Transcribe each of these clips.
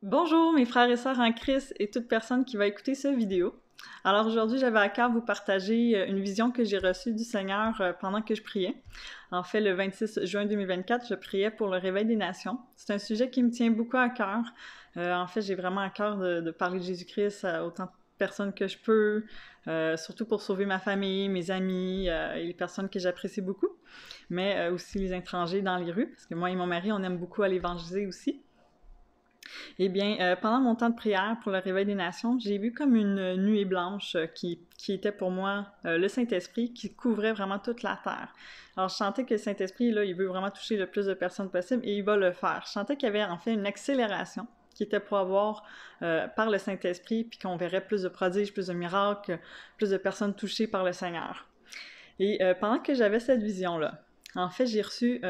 Bonjour mes frères et sœurs en Christ et toute personne qui va écouter cette vidéo. Alors aujourd'hui, j'avais à cœur vous partager une vision que j'ai reçue du Seigneur pendant que je priais. En fait, le 26 juin 2024, je priais pour le réveil des nations. C'est un sujet qui me tient beaucoup à cœur. En fait, j'ai vraiment à cœur de parler de Jésus-Christ à autant de personnes que je peux, surtout pour sauver ma famille, mes amis et les personnes que j'apprécie beaucoup, mais aussi les étrangers dans les rues, parce que moi et mon mari, on aime beaucoup aller évangéliser aussi. Eh bien, pendant mon temps de prière pour le réveil des nations, j'ai vu comme une nuée blanche qui était pour moi le Saint-Esprit qui couvrait vraiment toute la terre. Alors, je sentais que le Saint-Esprit, là, il veut vraiment toucher le plus de personnes possible et il va le faire. Je sentais qu'il y avait en fait une accélération qui était pour avoir par le Saint-Esprit, puis qu'on verrait plus de prodiges, plus de miracles, plus de personnes touchées par le Seigneur. Et pendant que j'avais cette vision-là, en fait, j'ai reçu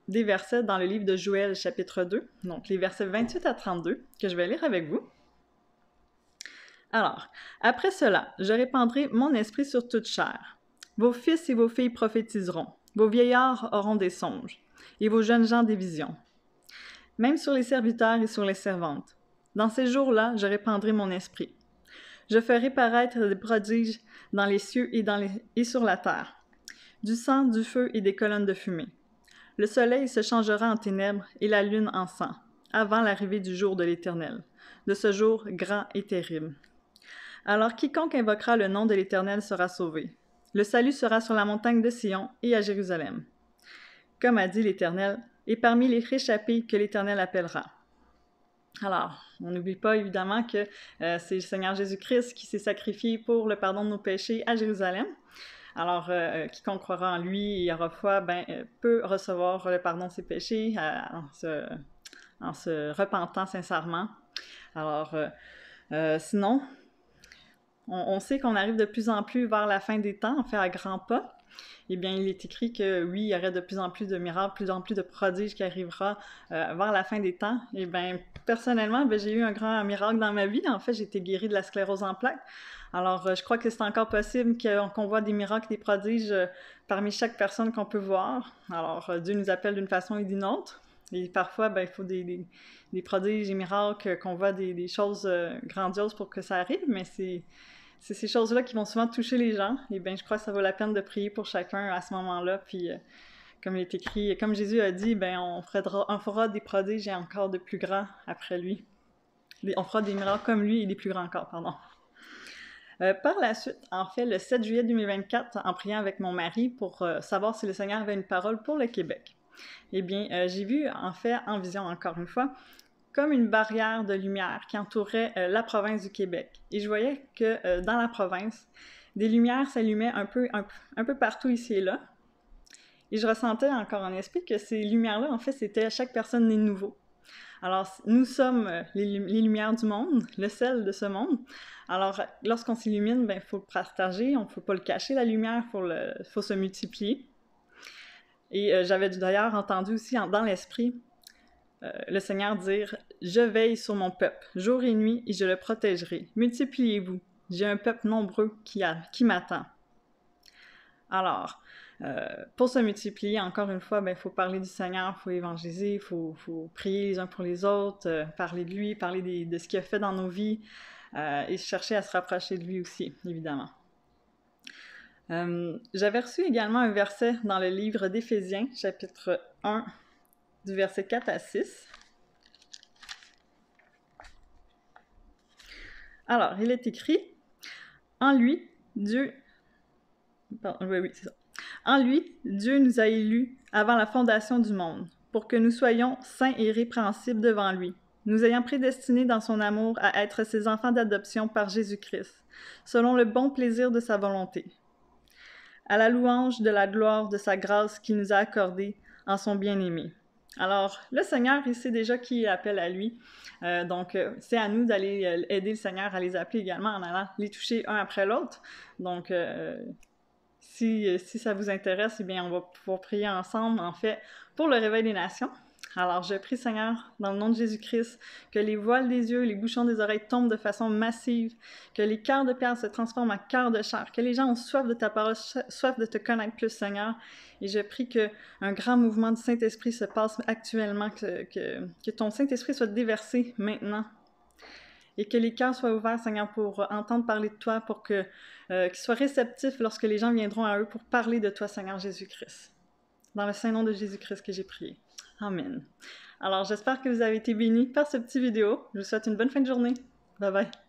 des versets dans le livre de Joël, chapitre 2, donc les versets 28 à 32, que je vais lire avec vous. Alors, après cela, je répandrai mon esprit sur toute chair. Vos fils et vos filles prophétiseront, vos vieillards auront des songes, et vos jeunes gens des visions. Même sur les serviteurs et sur les servantes. Dans ces jours-là, je répandrai mon esprit. Je ferai paraître des prodiges dans les cieux et sur la terre, du sang, du feu et des colonnes de fumée. Le soleil se changera en ténèbres et la lune en sang, avant l'arrivée du jour de l'Éternel, de ce jour grand et terrible. Alors quiconque invoquera le nom de l'Éternel sera sauvé. Le salut sera sur la montagne de Sion et à Jérusalem. Comme a dit l'Éternel, et parmi les réchappés que l'Éternel appellera. Alors, on n'oublie pas évidemment que c'est le Seigneur Jésus-Christ qui s'est sacrifié pour le pardon de nos péchés à Jérusalem. Alors, quiconque croira en lui et aura foi, peut recevoir le pardon de ses péchés en se repentant sincèrement. Alors, sinon, on sait qu'on arrive de plus en plus vers la fin des temps, on fait à grands pas. Eh bien, il est écrit que oui, il y aurait de plus en plus de miracles, plus en plus de prodiges qui arrivera vers la fin des temps. Eh bien, personnellement, j'ai eu un grand miracle dans ma vie. En fait, j'ai été guérie de la sclérose en plaques. Alors, je crois que c'est encore possible qu'on voit des miracles, des prodiges parmi chaque personne qu'on peut voir. Alors, Dieu nous appelle d'une façon et d'une autre. Et parfois, il faut des prodiges, des miracles, qu'on voit des choses grandioses pour que ça arrive, mais c'est ces choses-là qui vont souvent toucher les gens. Et bien, je crois que ça vaut la peine de prier pour chacun à ce moment-là. Puis, comme il est écrit, comme Jésus a dit, on fera des prodiges et encore de plus grands après lui. On fera des miracles comme lui et des plus grands encore, pardon. Par la suite, en fait, le 7 juillet 2024, en priant avec mon mari pour savoir si le Seigneur avait une parole pour le Québec, eh bien, j'ai vu, en fait, en vision encore une fois, comme une barrière de lumière qui entourait la province du Québec. Et je voyais que dans la province, des lumières s'allumaient un peu partout ici et là. Et je ressentais encore en esprit que ces lumières-là, en fait, c'était chaque personne né de nouveau. Alors, nous sommes les lumières du monde, le sel de ce monde. Alors, lorsqu'on s'illumine, il faut le partager, il ne faut pas le cacher, la lumière, il faut se multiplier. Et j'avais d'ailleurs entendu aussi dans l'esprit le Seigneur dire « Je veille sur mon peuple, jour et nuit, et je le protégerai. Multipliez-vous. J'ai un peuple nombreux qui m'attend. » Alors, pour se multiplier, encore une fois, il faut parler du Seigneur, il faut évangéliser, il faut prier les uns pour les autres, parler de lui, parler de ce qu'il a fait dans nos vies, et chercher à se rapprocher de lui aussi, évidemment. J'avais reçu également un verset dans le livre d'Éphésiens, chapitre 1, du verset 4 à 6. Alors, il est écrit « En lui, Dieu... » Pardon, oui, c'est ça. « En lui, Dieu nous a élus avant la fondation du monde, pour que nous soyons saints et répréhensibles devant lui, nous ayant prédestinés dans son amour à être ses enfants d'adoption par Jésus-Christ, selon le bon plaisir de sa volonté, à la louange de la gloire de sa grâce qu'il nous a accordée en son bien-aimé. » Alors, le Seigneur, il sait déjà qui appelle à lui. Donc, c'est à nous d'aller aider le Seigneur à les appeler également en allant les toucher un après l'autre. Donc, si ça vous intéresse, eh bien, on va pouvoir prier ensemble, en fait, pour le réveil des nations. Alors, je prie, Seigneur, dans le nom de Jésus-Christ, que les voiles des yeux, les bouchons des oreilles tombent de façon massive, que les cœurs de pierre se transforment en cœurs de chair, que les gens ont soif de ta parole, soif de te connaître plus, Seigneur. Et je prie qu'un grand mouvement du Saint-Esprit se passe actuellement, que ton Saint-Esprit soit déversé maintenant. Et que les cœurs soient ouverts, Seigneur, pour entendre parler de toi, pour qu'ils soient réceptifs lorsque les gens viendront à eux pour parler de toi, Seigneur Jésus-Christ. Dans le saint nom de Jésus-Christ que j'ai prié. Amen. Alors, j'espère que vous avez été bénis par cette petite vidéo. Je vous souhaite une bonne fin de journée. Bye bye.